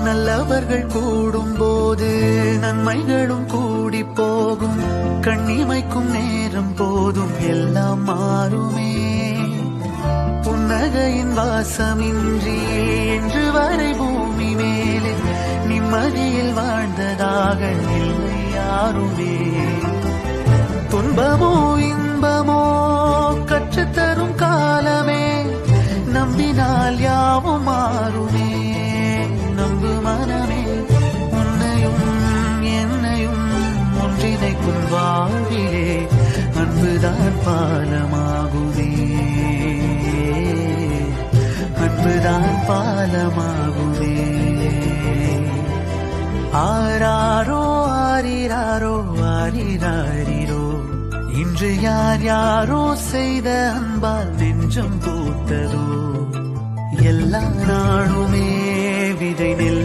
நல்லவர்கள் கூடும் போது நன்மைகளும் கூடி போகும். கண்ணிமைக்கும் நேரம் போதும் எல்லாம் மாறுமே. புன்னகையின் வாசமின்றி என்று வரை பூமி மேலே நிம்மதியில் வாழ்ந்ததாக இல்லை யாருமே. துன்பமோ இன்பமோ கற்றுத்தரும் காலமே, நம்பினால் யாவும் மாறுமே. நம்பு மனமே, உன்னையும் என்னையும் ஒன்றிணைக்கும் வாழ்விலே அன்புதான் பாலமாகுமே. அன்புதான் பாலமாகுமே. ஆராரோ ஆரிராரோ ஆரிராரிரோ, இன்று யார் யாரோ செய்த அன்பால் நெஞ்சம் பூத்ததோ. எல்லா நாளுமே விதை நெல்